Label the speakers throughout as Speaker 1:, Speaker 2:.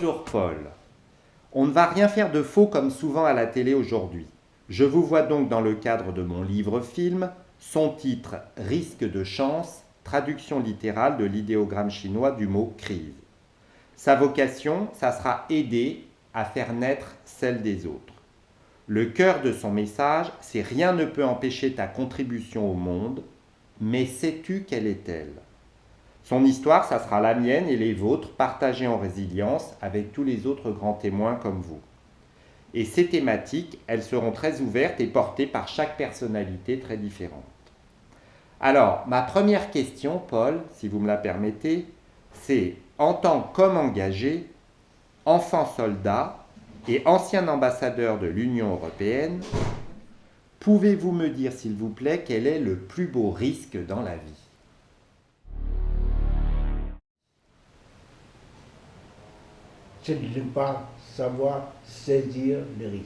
Speaker 1: Bonjour Paul. On ne va rien faire de faux comme souvent à la télé aujourd'hui. Je vous vois donc dans le cadre de mon livre-film, son titre « Risque de chance », traduction littérale de l'idéogramme chinois du mot « crise ». Sa vocation, ça sera aider à faire naître celle des autres. Le cœur de son message, c'est « Rien ne peut empêcher ta contribution au monde, mais sais-tu quelle est-elle ?» Son histoire, ça sera la mienne et les vôtres, partagées en résilience avec tous les autres grands témoins comme vous. Et ces thématiques, elles seront très ouvertes et portées par chaque personnalité très différente. Alors, ma première question, Paul, si vous me la permettez, c'est en tant qu'homme engagé, enfant soldat et ancien ambassadeur de l'Union européenne, pouvez-vous me dire, s'il vous plaît, quel est le plus beau risque dans la vie ?
Speaker 2: C'est de ne pas savoir saisir le risque.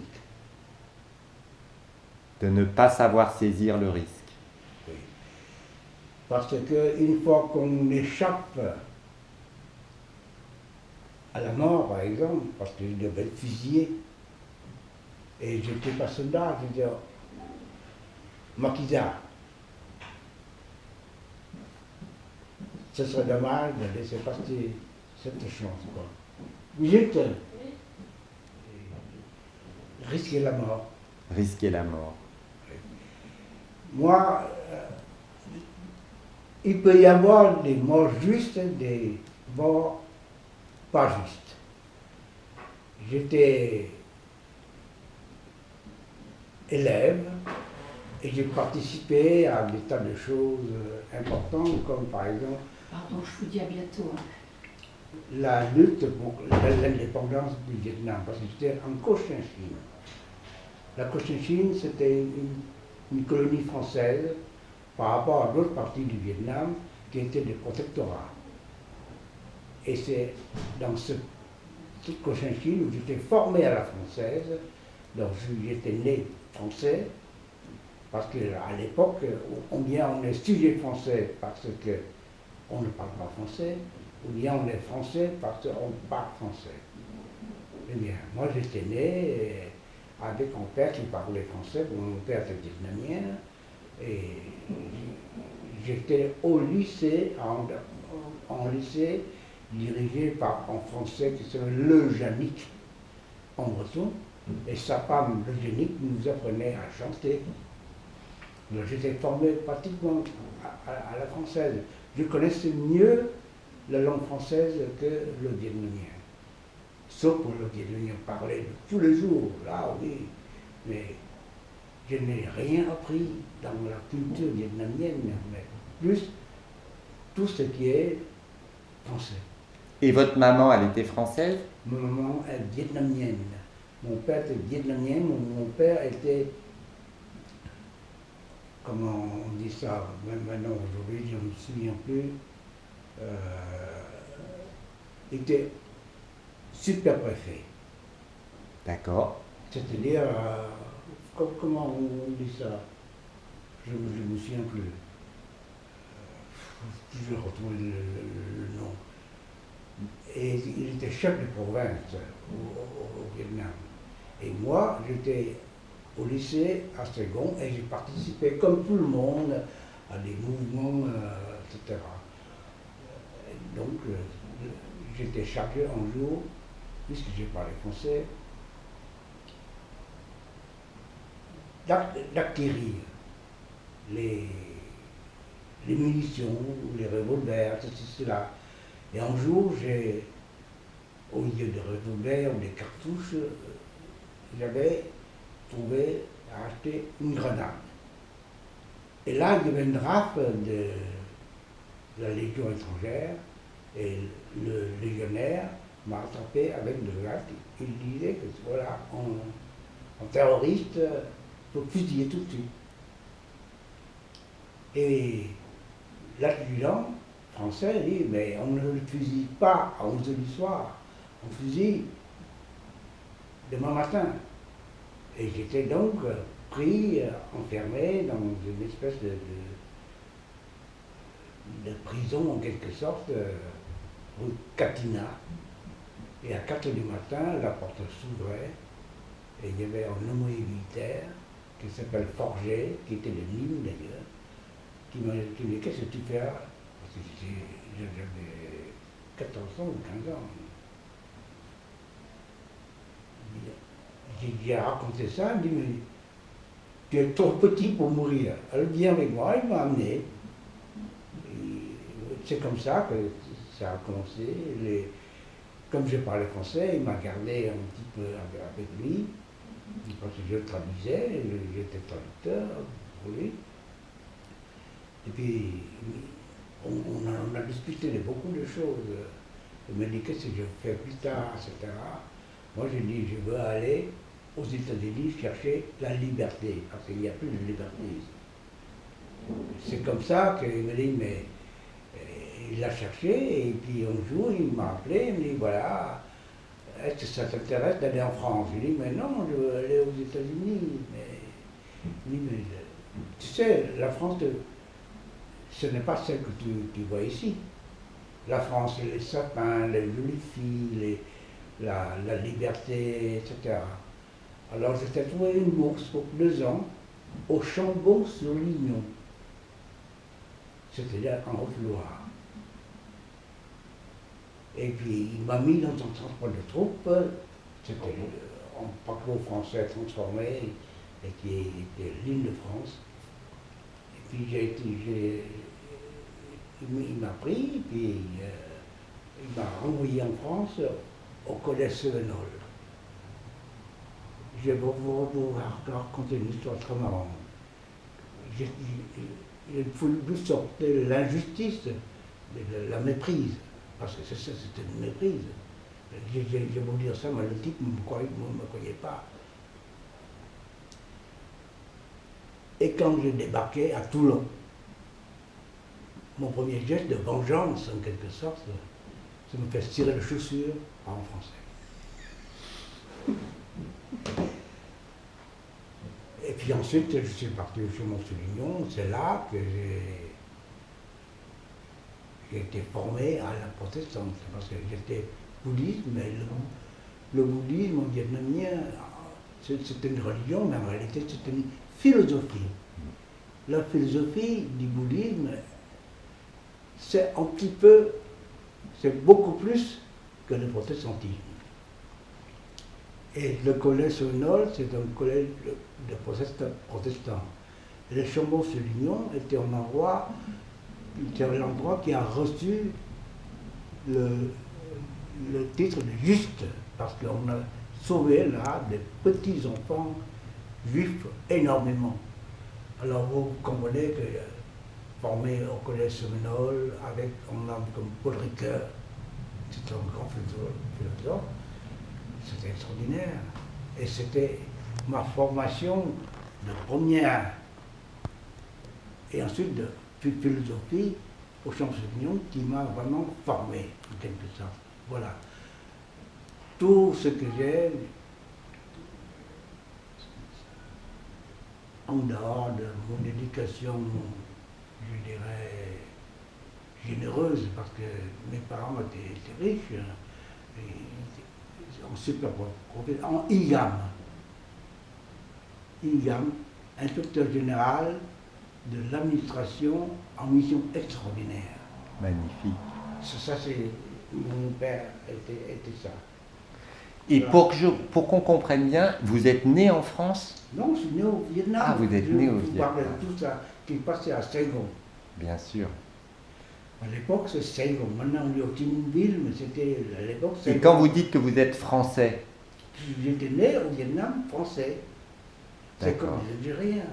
Speaker 1: De ne pas savoir saisir le risque.
Speaker 2: Oui. Parce qu'une fois qu'on échappe à la mort, par exemple, parce que je devais être fusillé, et je n'étais pas soldat, je veux dire, maquisard. Ce serait dommage de laisser passer cette chance, quoi. Vite, risquer la mort.
Speaker 1: Risquer la mort.
Speaker 2: Moi, il peut y avoir des morts justes, des morts pas justes. J'étais élève et j'ai participé à des tas de choses importantes, comme par exemple...
Speaker 3: Pardon, je vous dis à bientôt.
Speaker 2: La lutte pour l'indépendance du Vietnam, parce que j'étais en Cochinchine. La Cochinchine, c'était une colonie française par rapport à d'autres parties du Vietnam qui étaient des protectorats. Et c'est dans cette Cochinchine où j'étais formé à la française, donc j'étais né français, parce qu'à l'époque, on est sujet français parce qu'on ne parle pas français, ou bien on est français parce qu'on parle français. Eh bien, moi j'étais né avec un père qui parlait français, mon père était vietnamien, et j'étais au lycée, en lycée dirigé par un français qui s'appelait Le Janic, en breton, et sa femme, Le Janic, nous apprenait à chanter. Donc j'étais formé pratiquement à la française. Je connaissais mieux la langue française que le vietnamien. Sauf pour le vietnamien parler tous les jours, là oui, mais je n'ai rien appris dans la culture vietnamienne, mais plus tout ce qui est français.
Speaker 1: Et votre maman, elle était française ?
Speaker 2: Ma maman est vietnamienne. Mon père était vietnamien, mon père était, comment on dit ça, même maintenant aujourd'hui, je ne me souviens plus, était super préfet.
Speaker 1: D'accord.
Speaker 2: C'est-à-dire, comment on dit ça? Je ne me souviens plus. Je vais retrouver le nom. Et il était chef de province au Vietnam. Et moi, j'étais au lycée à Saigon et j'ai participé, comme tout le monde, à des mouvements, etc. Donc, j'étais chargé un jour, puisque j'ai parlé français, d'acquérir les munitions, les revolvers, ceci, cela. Et un jour, au lieu de revolvers ou des cartouches, j'avais trouvé à acheter une grenade. Et là, il y avait une drape de la Légion étrangère, et le légionnaire m'a attrapé avec une grenade. Il disait que voilà, un terroriste, il faut fusiller tout de suite. Et l'adjudant français dit, mais on ne le fusille pas à 11h du soir, on fusille demain matin. Et j'étais donc pris, enfermé dans une espèce de prison en quelque sorte, rue Katina. Et à 4 h du matin, la porte s'ouvrait et il y avait un homme militaire qui s'appelle Forget, qui était le Nîmes d'ailleurs, qui m'a dit qu'est-ce que tu fais là? Parce que j'avais 14 ans ou 15 ans. J'ai raconté ça, il m'a dit mais tu es trop petit pour mourir. Alors viens avec moi, il m'a amené. C'est comme ça que ça a commencé. Comme je parlais français, il m'a gardé un petit peu avec lui, parce que je traduisais, j'étais traducteur pour lui. Et puis, on a discuté de beaucoup de choses. Il m'a dit qu'est-ce que je fais plus tard, etc. Moi, j'ai dit, je veux aller aux États-Unis chercher la liberté, parce qu'il n'y a plus de liberté ici. C'est comme ça qu'il m'a dit, mais il l'a cherché, et puis un jour, il m'a appelé, il m'a dit, voilà, est-ce que ça t'intéresse d'aller en France? Je lui ai dit, mais non, je veux aller aux États-Unis. Mais tu sais, la France, ce n'est pas celle que tu vois ici. La France, c'est les sapins, les jolies filles, la liberté, etc. Alors, je t'ai trouvé une bourse pour 2 ans au Chambon-sur-Lignon. C'était là en Haute-Loire. Et puis, il m'a mis dans un transport de troupes. C'était un parcours français transformé, et qui était l'île de France. Et puis, il m'a pris, puis il m'a renvoyé en France au collège Sevenol. Je vais vous raconter une histoire très marrante. Il faut lui sortir l'injustice, la méprise, parce que c'était une méprise. Je vais vous dire ça, mais le type ne me croyait pas. Et quand j'ai débarqué à Toulon, mon premier geste de vengeance, en quelque sorte, c'est me faire tirer les chaussures en français. Et puis ensuite, je suis parti au Chaumont-sur-Lignon. C'est là que j'ai été formé à la protestante, parce que j'étais bouddhiste, mais le bouddhisme vietnamien, c'était une religion, mais en réalité, c'était une philosophie. La philosophie du bouddhisme, c'est un petit peu, c'est beaucoup plus que le protestantisme. Et le collège Sevenol, c'est un collège de protestants. Et le Chambon-sur-Lignon était l'endroit qui a reçu le titre de juste, parce qu'on a sauvé là des petits enfants juifs énormément. Alors vous comprenez que formé au collège Sevenol avec un homme comme Paul Ricoeur, c'est un grand philosophe, c'était extraordinaire. Et c'était ma formation de première et ensuite de philosophie au Champs-Élysées qui m'a vraiment formé, en quelque sorte. Voilà. Tout ce que j'ai en dehors de mon éducation, je dirais, généreuse, parce que mes parents étaient riches, en super en IGAM. IGAM, inspecteur général de l'administration en mission extraordinaire.
Speaker 1: Magnifique.
Speaker 2: Ça c'est, mon père était ça.
Speaker 1: Et pour qu'on comprenne bien, vous êtes né en France?
Speaker 2: Non, je suis né au Vietnam.
Speaker 1: Ah, vous êtes né au Vietnam.
Speaker 2: Vous parlez de tout ça qui passait à Saigon.
Speaker 1: Bien sûr.
Speaker 2: À l'époque, c'est Saigon. Maintenant, on dit Ho Chi Minh Ville, mais c'était à l'époque Saigon.
Speaker 1: Et quand vous dites que vous êtes français?
Speaker 2: J'étais né au Vietnam français. C'est comme les Algériens.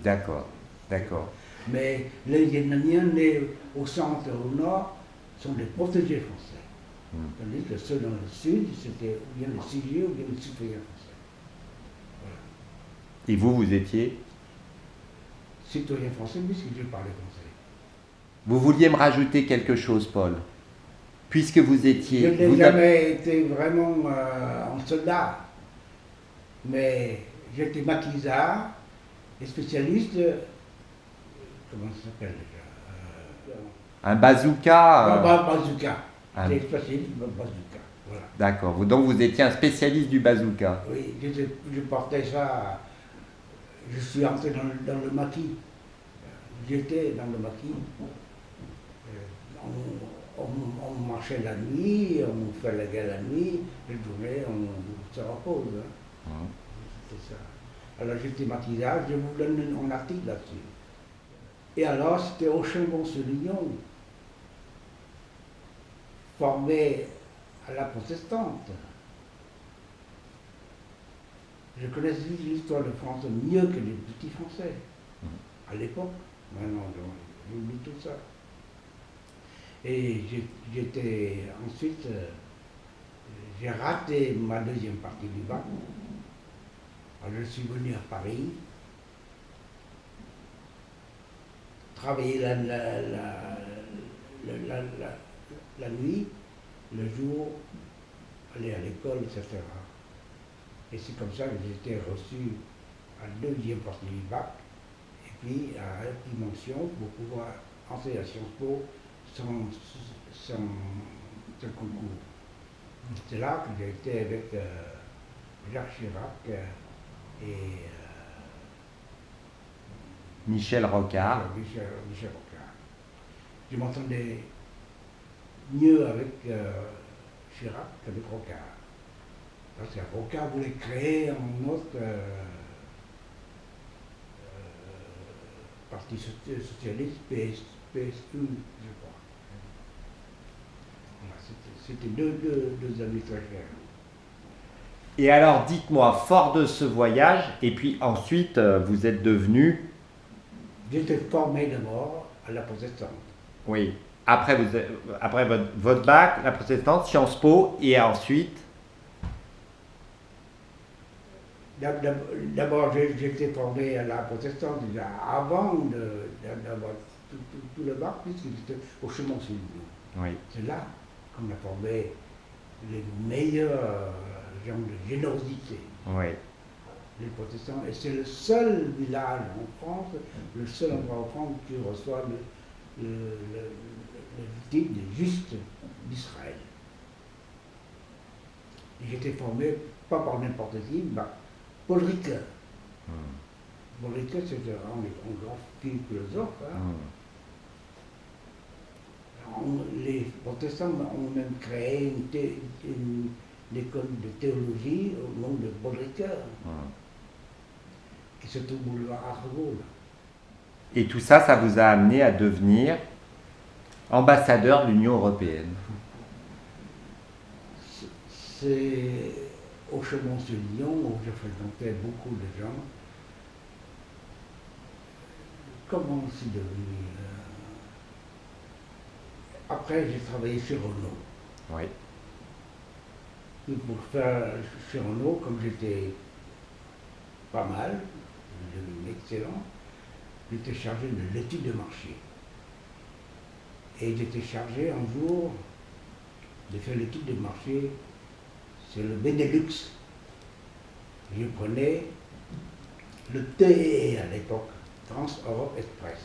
Speaker 1: D'accord, d'accord.
Speaker 2: Mais les Vietnamiens nés au centre et au nord sont des protégés français. Tandis que ceux dans le sud, c'était ou bien les civils ou bien les citoyens français. Voilà.
Speaker 1: Et vous étiez?
Speaker 2: Citoyen français, puisque je parlais français.
Speaker 1: Vous vouliez me rajouter quelque chose, Paul? Puisque vous étiez...
Speaker 2: Je n'ai jamais été vraiment un soldat, mais j'étais maquisard et spécialiste, comment ça s'appelle déjà
Speaker 1: un bazooka
Speaker 2: bazooka. J'étais spécialiste de bazooka. Voilà.
Speaker 1: D'accord. Donc vous étiez un spécialiste du bazooka.
Speaker 2: Oui, je portais ça, je suis entré dans le maquis. J'étais dans le maquis. On marchait la nuit, on fait la guerre la nuit, la journée, on se repose. Hein. C'était ça. Alors j'étais maquillage, je vous donne un article là-dessus. Et alors c'était Auchenbon-sur-Lignon, formé à la protestante. Je connaissais l'histoire de France mieux que les petits Français, à l'époque. Maintenant, j'oublie tout ça. Et j'étais ensuite, j'ai raté ma deuxième partie du bac. Alors je suis venu à Paris, travailler la nuit, le jour, aller à l'école, etc. Et c'est comme ça que j'ai été reçu à la deuxième partie du bac, et puis à Dimension pour pouvoir enseigner à Sciences Po son concours. C'est là que j'ai été avec Jacques Chirac et
Speaker 1: Michel Rocard.
Speaker 2: Michel Rocard. Je m'entendais mieux avec Chirac qu'avec Rocard. Parce que Rocard voulait créer un autre parti socialiste, PSU, je crois. Voilà, c'était deux amis très chers.
Speaker 1: Et alors, dites-moi, fort de ce voyage, et puis ensuite, vous êtes devenu...
Speaker 2: J'étais formé d'abord à la protestante.
Speaker 1: Oui. Après votre bac, la protestante, Sciences Po, et ensuite...
Speaker 2: D'abord, j'étais formé à la protestante déjà avant d'avoir tout le bac, puisque j'étais au Chemin-sur-Lignon.
Speaker 1: Oui.
Speaker 2: C'est là qu'on a formé les meilleurs gens de générosité.
Speaker 1: Oui.
Speaker 2: Les protestants, et c'est le seul village en France, le seul endroit en France qui reçoit le titre de juste d'Israël. J'étais formé, pas par n'importe qui, mais par Paul Ricoeur. Paul Ricoeur, c'était un grand philosophe. Hein. Les protestants ont même créé une école de théologie au nom de Paul Ricoeur, qui se trouve au boulevard Argos.
Speaker 1: Et tout ça, ça vous a amené à devenir ambassadeur de l'Union européenne.
Speaker 2: C'est au Chemin-sur-Lignon où je fréquentais beaucoup de gens. Comment c'est devenu Après, j'ai travaillé chez Renault.
Speaker 1: Oui.
Speaker 2: Et pour faire chez Renault, comme j'étais pas mal, excellent, j'étais chargé de l'étude de marché. Et j'étais chargé un jour de faire l'étude de marché sur le Benelux. Je prenais le TEE à l'époque, Trans-Europe Express.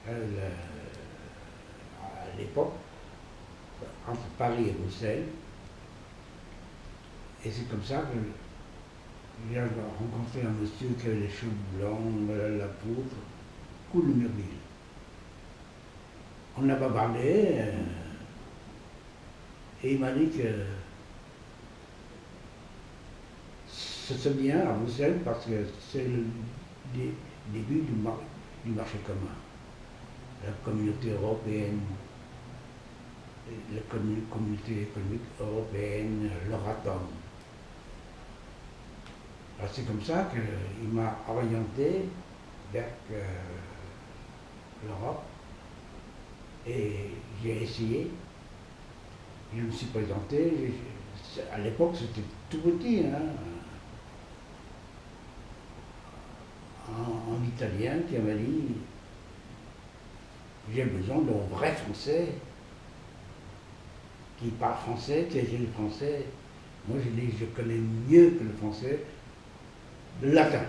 Speaker 2: À l'époque, entre Paris et Bruxelles. Et c'est comme ça que j'ai rencontré un monsieur qui avait les cheveux blancs, la poudre, Coulmurville. On a bavardé et il m'a dit que c'est bien à Bruxelles parce que c'est le début du marché commun. La communauté européenne, la communauté économique européenne, l'Euratom. Alors c'est comme ça qu'il m'a orienté vers l'Europe et j'ai essayé. Je me suis présenté, à l'époque c'était tout petit, hein, en italien qui m'a dit j'ai besoin d'un vrai français qui parle français, qui écrit le français. Moi j'ai dit je connais mieux que le français le latin.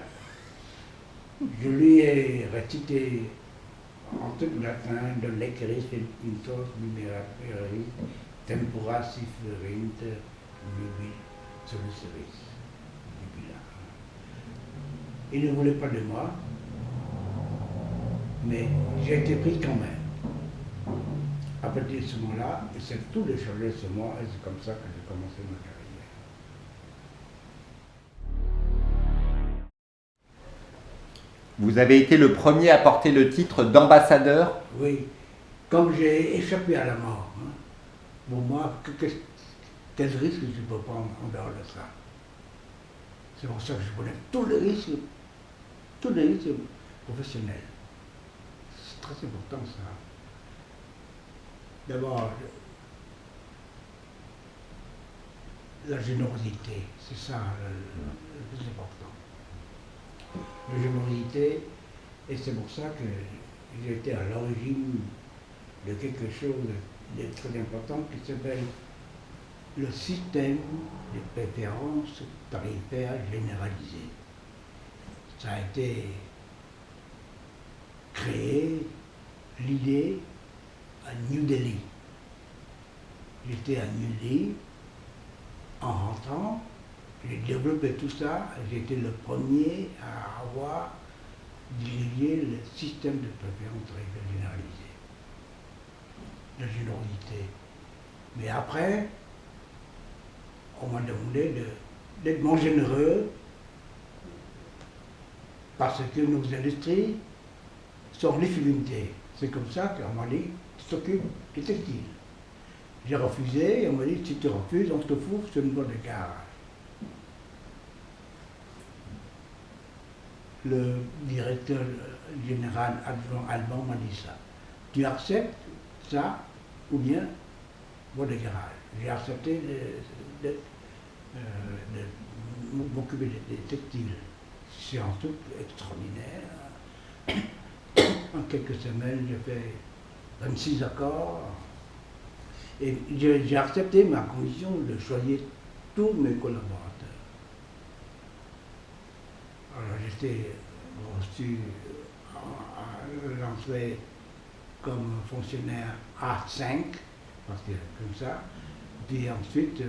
Speaker 2: Je lui ai récité en tout latin de l'écrit, une chose numératrice, tempora sifflerint nubis soluceris. Il ne voulait pas de moi, mais j'ai été pris quand même. À partir de ce moment-là, c'est tout changé ce mois et c'est comme ça que j'ai commencé ma carrière.
Speaker 1: Vous avez été le premier à porter le titre d'ambassadeur.
Speaker 2: Oui, comme j'ai échappé à la mort, hein, pour moi, quel risque je peux prendre en dehors de ça? C'est pour ça que je connais tous les risques professionnels. C'est très important ça. D'abord, la générosité, c'est ça le plus important. La générosité, et c'est pour ça que j'étais à l'origine de quelque chose de très important qui s'appelle le système de préférence tarifaire généralisée. Ça a été créé, l'idée, à New Delhi. J'étais à New Delhi, en rentrant, j'ai développé tout ça, j'ai été le premier à avoir dirigé le système de préférence tarifaire généralisée. La générosité. Mais après, on m'a demandé d'être moins généreux parce que nos industries sont en difficulté. C'est comme ça qu'on m'a dit, tu t'occupes du textile. J'ai refusé et on m'a dit, si tu refuses, on te fout sur une voie de garage. Le directeur général adjoint allemand m'a dit ça. Tu acceptes ça ou bien voie de garage. J'ai accepté de m'occuper des textiles. C'est un truc extraordinaire. En quelques semaines, j'ai fait 26 accords. Et j'ai accepté ma condition de choisir tous mes collaborateurs. Alors j'étais reçu à l'entrée comme fonctionnaire A5, parce que comme ça. Puis ensuite,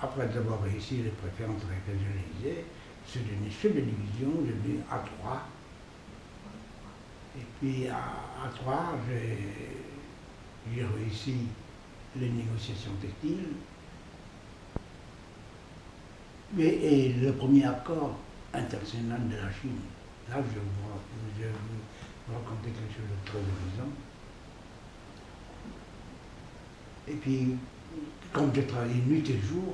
Speaker 2: après avoir réussi les préférences régionalisées, je suis devenu chef de division, je suis devenu A3. Et puis à A3, j'ai réussi les négociations textiles. Et le premier accord international de la Chine, là je vais vous raconter quelque chose de très amusant. Et puis, comme j'ai travaillé nuit et jour,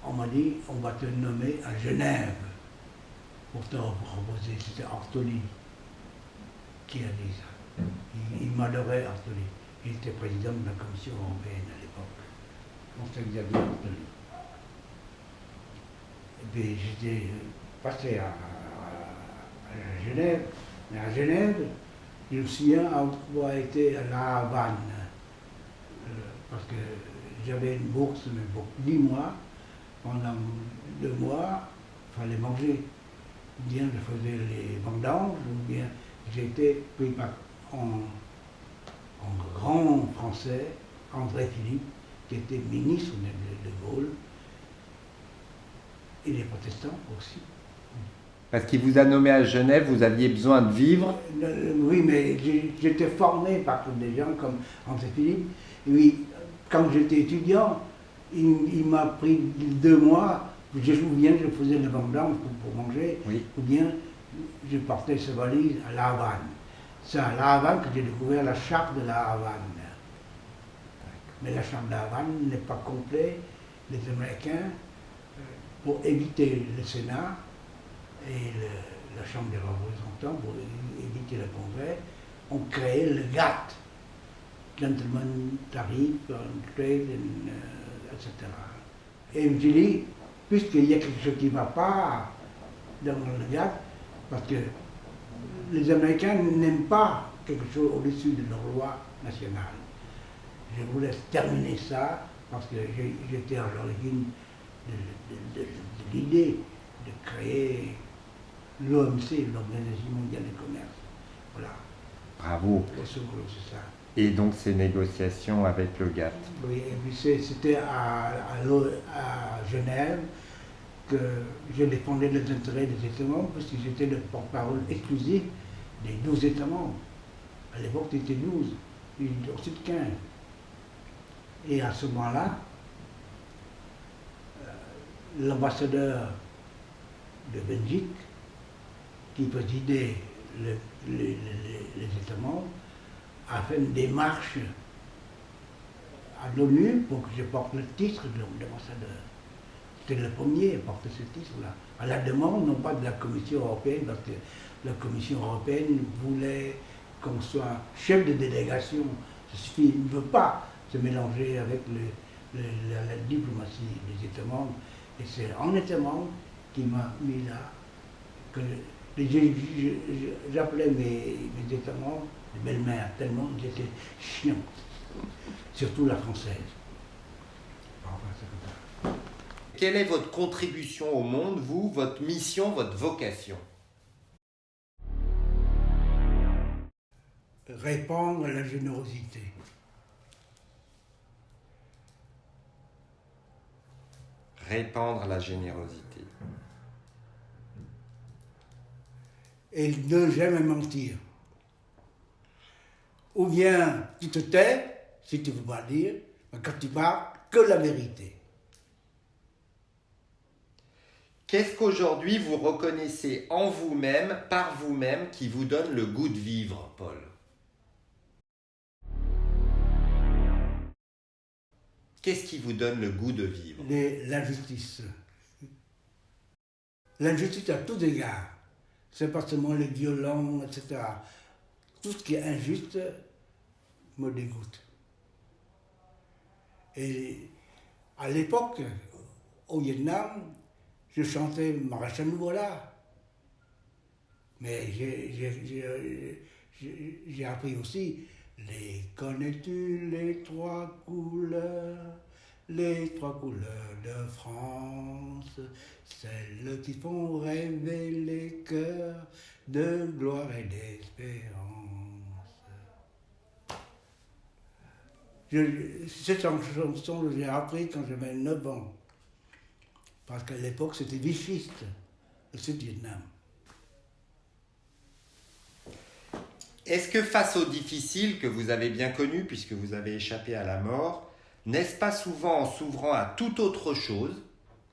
Speaker 2: on m'a dit, on va te nommer à Genève pour te proposer. C'était Artoli qui a dit ça. Il m'adorait, Artoli. Il était président de la Commission européenne à l'époque. On s'est Xavier Artoli. Et puis j'étais passé à Genève. Mais à Genève, je me souviens avoir été à La Havane. Parce que j'avais une bourse, mais pour 10 mois, pendant 2 mois, il fallait manger. Ou bien je faisais les vendanges, ou bien j'étais pris par un grand français, André Philippe, qui était ministre de Gaulle, et les protestants aussi.
Speaker 1: Parce qu'il vous a nommé à Genève, vous aviez besoin de vivre.
Speaker 2: Oui, mais j'étais formé par des gens comme André Philippe. Et oui, quand j'étais étudiant, il m'a pris 2 mois. Je me souviens, je faisais le vendange pour manger,
Speaker 1: Oui.
Speaker 2: ou bien je portais ce valise à La Havane. C'est à La Havane que j'ai découvert la charte de La Havane. Mais la charte de La Havane n'est pas complète. Les Américains, pour éviter le Sénat et la Chambre des représentants, pour éviter le Congrès, ont créé le GATT, Gentleman Tariff, Trade, etc. Et je me suis dit, puisqu'il y a quelque chose qui ne va pas dans le GATT, parce que les Américains n'aiment pas quelque chose au-dessus de leur loi nationale. Je voulais terminer ça, parce que j'étais à l'origine de l'idée de créer l'OMC, l'Organisation mondiale du commerce. Voilà.
Speaker 1: Bravo.
Speaker 2: Les sous-gros, c'est ça.
Speaker 1: Et donc ces négociations avec le GATT.
Speaker 2: Oui, et puis c'était à Genève que je défendais les intérêts des États membres parce que j'étais le porte-parole exclusif des 12 États membres. À l'époque, c'était 12, puis ensuite 15. Et à ce moment-là, l'ambassadeur de Belgique, qui présidait les États membres, a fait une démarche à l'ONU pour que je porte le titre d'ambassadeur. C'était le premier à porter ce titre-là. À la demande, non pas de la Commission européenne, parce que la Commission européenne voulait qu'on soit chef de délégation. Il ne veut pas se mélanger avec la diplomatie des États membres. Et c'est en État membre qui m'a mis là, que j'appelais mes États membres de belle-mère, tellement ils étaient chiants. Surtout la française. Enfin, c'est comme ça.
Speaker 1: Quelle est votre contribution au monde, vous, votre mission, votre vocation?
Speaker 2: Répandre la générosité.
Speaker 1: Répandre la générosité.
Speaker 2: Et ne jamais mentir. Ou bien tu te tais, si tu ne veux pas dire, mais quand tu parles, que la vérité.
Speaker 1: Qu'est-ce qu'aujourd'hui vous reconnaissez en vous-même, par vous-même, qui vous donne le goût de vivre, Paul? Qu'est-ce qui vous donne le goût de vivre?
Speaker 2: L'injustice. L'injustice à tous égards. C'est pas seulement les violents, etc. Tout ce qui est injuste me dégoûte. Et à l'époque, au Vietnam, je chantais Maréchal Nouvola. Mais j'ai appris aussi les connais-tu les trois couleurs de France, celles qui font rêver les cœurs de gloire et d'espérance. Cette chanson, j'ai appris quand j'avais 9 ans. Parce qu'à l'époque, c'était vichiste, le Sud-Vietnam.
Speaker 1: Est-ce que face aux difficiles que vous avez bien connus, puisque vous avez échappé à la mort, n'est-ce pas souvent en s'ouvrant à toute autre chose,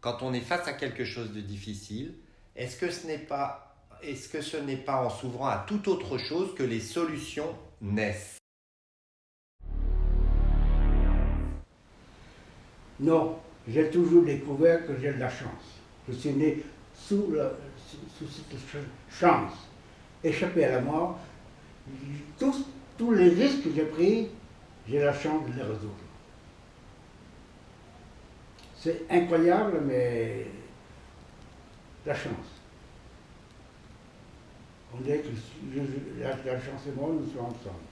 Speaker 1: quand on est face à quelque chose de difficile, est-ce que ce n'est pas en s'ouvrant à toute autre chose que les solutions naissent?
Speaker 2: Non, j'ai toujours découvert que j'ai de la chance. Je suis né sous cette chance. Échappé à la mort, tous les risques que j'ai pris, j'ai la chance de les résoudre. C'est incroyable, mais la chance. On dirait que la chance et moi, nous sommes ensemble.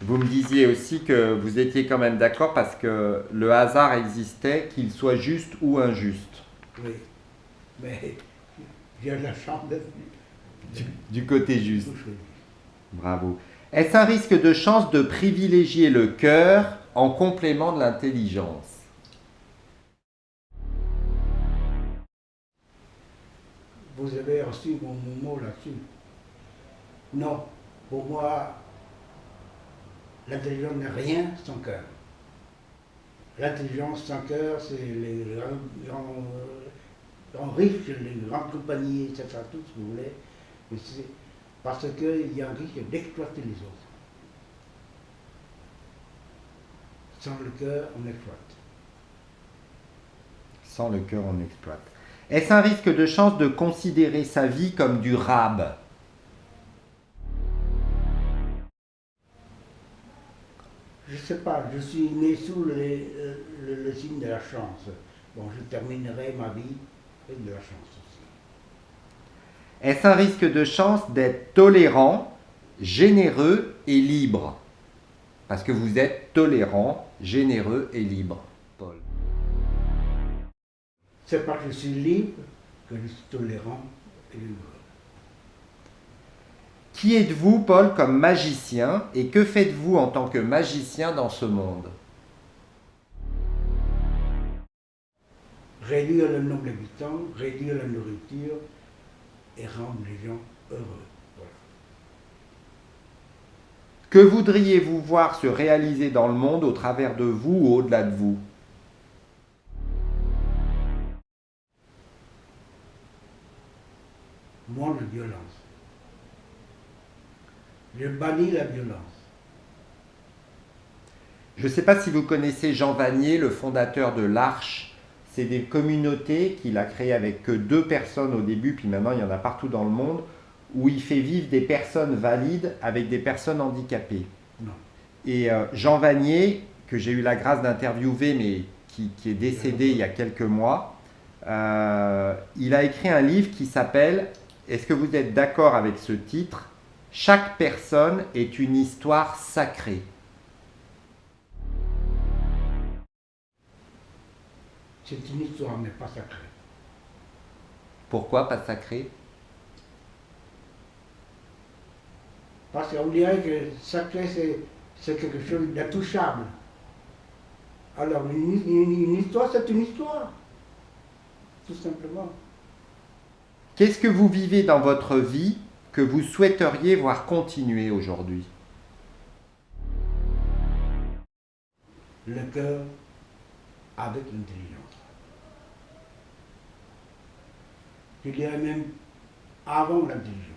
Speaker 1: Vous me disiez aussi que vous étiez quand même d'accord parce que le hasard existait, qu'il soit juste ou injuste.
Speaker 2: Oui, mais j'ai la chance
Speaker 1: Du côté juste.
Speaker 2: tout choisir.
Speaker 1: Bravo. Est-ce un risque de chance de privilégier le cœur en complément de l'intelligence?
Speaker 2: Vous avez reçu mon mot là-dessus. Non, pour moi, l'intelligence n'est rien sans cœur. L'intelligence sans cœur, c'est les grands riches, les grandes compagnies, etc., tout ce que vous voulez. Mais c'est parce qu'il y a un risque d'exploiter les autres. Sans le cœur, on exploite.
Speaker 1: Sans le cœur, on exploite. Est-ce un risque de chance de considérer sa vie comme du rab?
Speaker 2: Je ne sais pas, je suis né sous le signe de la chance. Bon, je terminerai ma vie avec de la chance aussi.
Speaker 1: Est-ce un risque de chance d'être tolérant, généreux et libre? Parce que vous êtes tolérant, généreux et libre, Paul.
Speaker 2: C'est parce que je suis libre que je suis tolérant et libre.
Speaker 1: Qui êtes-vous, Paul, comme magicien et que faites-vous en tant que magicien dans ce monde?
Speaker 2: Réduire le nombre d'habitants, réduire la nourriture et rendre les gens heureux. Voilà.
Speaker 1: Que voudriez-vous voir se réaliser dans le monde au travers de vous ou au-delà de vous?
Speaker 2: Moins de violence. Je bannis la violence.
Speaker 1: Je ne sais pas si vous connaissez Jean Vanier, le fondateur de l'Arche. C'est des communautés qu'il a créées avec que 2 personnes au début, puis maintenant il y en a partout dans le monde, où il fait vivre des personnes valides avec des personnes handicapées.
Speaker 2: Non.
Speaker 1: Et Jean Vanier, que j'ai eu la grâce d'interviewer, mais qui est décédé il y a quelques mois, il a écrit un livre qui s'appelle, est-ce que vous êtes d'accord avec ce titre? Chaque personne est une histoire sacrée.
Speaker 2: C'est une histoire, mais pas sacrée.
Speaker 1: Pourquoi pas sacrée?
Speaker 2: Parce qu'on dirait que sacré, c'est quelque chose d'intouchable. Alors, une histoire, c'est une histoire. Tout simplement.
Speaker 1: Qu'est-ce que vous vivez dans votre vie que vous souhaiteriez voir continuer aujourd'hui?
Speaker 2: Le cœur avec l'intelligence. Je dirais même avant l'intelligence.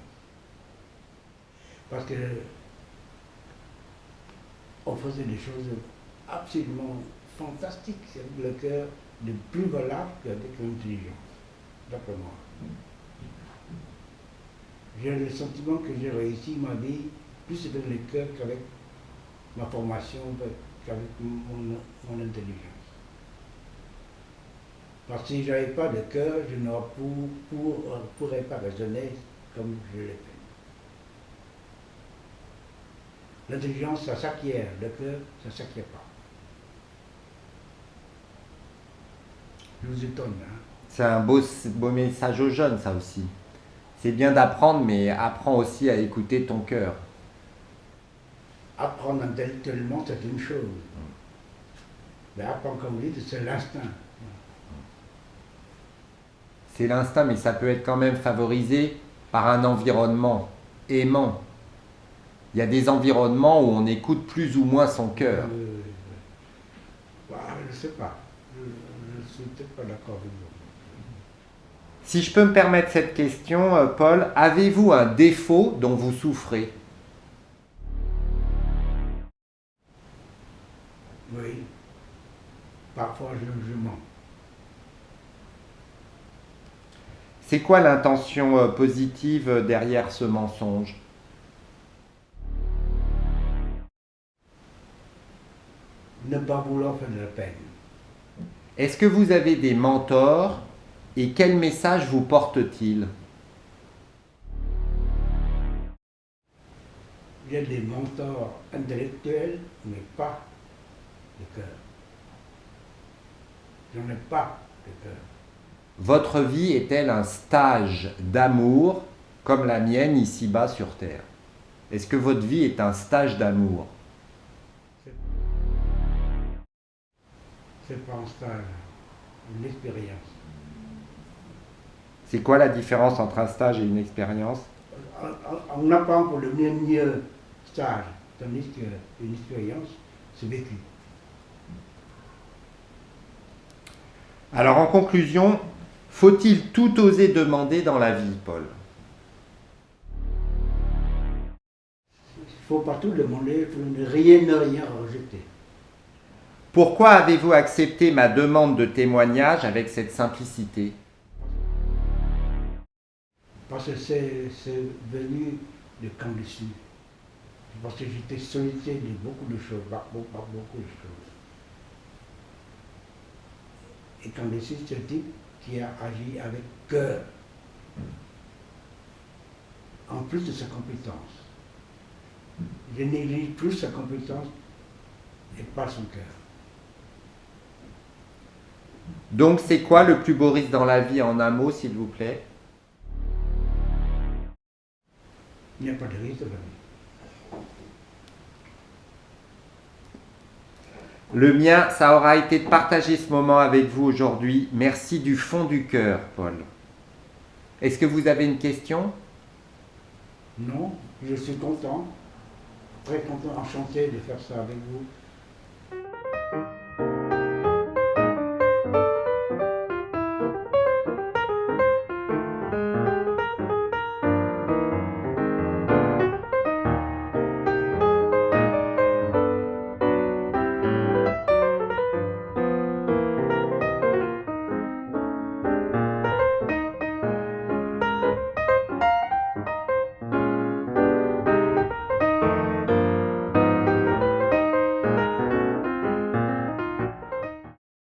Speaker 2: Parce que on faisait des choses absolument fantastiques avec le cœur, de plus valable qu'avec l'intelligence, d'après moi. J'ai le sentiment que j'ai réussi ma vie plus avec le cœur qu'avec ma formation, qu'avec mon intelligence. Parce que si je n'avais pas de cœur, je ne pourrais pas raisonner comme je l'ai fait. L'intelligence, ça s'acquiert, le cœur, ça ne s'acquiert pas. Je vous étonne, hein?
Speaker 1: C'est un beau message aux jeunes, ça aussi. C'est bien d'apprendre, mais apprends aussi à écouter ton cœur.
Speaker 2: Apprendre intellectuellement, c'est une chose. Mais apprendre, comme vous dites, c'est l'instinct.
Speaker 1: C'est l'instinct, mais ça peut être quand même favorisé par un environnement aimant. Il y a des environnements où on écoute plus ou moins son cœur.
Speaker 2: Je ne sais pas. Je ne suis peut-être pas d'accord avec vous.
Speaker 1: Si je peux me permettre cette question, Paul, avez-vous un défaut dont vous souffrez?
Speaker 2: Oui. Parfois, je mens.
Speaker 1: C'est quoi l'intention positive derrière ce mensonge?
Speaker 2: Ne pas vouloir faire de la peine.
Speaker 1: Est-ce que vous avez des mentors et quel message vous portent-ils?
Speaker 2: Il y a des mentors intellectuels, mais pas de cœur. Je n'en ai pas de cœur.
Speaker 1: Votre vie est-elle un stage d'amour comme la mienne ici-bas sur Terre? Est-ce que votre vie est un stage d'amour?
Speaker 2: C'est pas un stage, une expérience.
Speaker 1: C'est quoi la différence entre un stage et une expérience?
Speaker 2: On apprend pour devenir mieux stage, tandis qu'une expérience, c'est vécu.
Speaker 1: Alors en conclusion, faut-il tout oser demander dans la vie, Paul?
Speaker 2: Il faut pas tout demander, il faut ne rien rejeter.
Speaker 1: Pourquoi avez-vous accepté ma demande de témoignage avec cette simplicité?
Speaker 2: Parce que c'est venu de camp dessus. Parce que j'étais sollicité de beaucoup de choses, par beaucoup de choses. Et camp dessus, c'est un type qui a agi avec cœur, en plus de sa compétence. Je néglige plus sa compétence et pas son cœur.
Speaker 1: Donc c'est quoi le plus beau risque dans la vie en un mot, s'il vous plaît?
Speaker 2: Il n'y a pas de risque de la vie.
Speaker 1: Le mien, ça aura été de partager ce moment avec vous aujourd'hui. Merci du fond du cœur, Paul. Est-ce que vous avez une question?
Speaker 2: Non, je suis content, très content, enchanté de faire ça avec vous.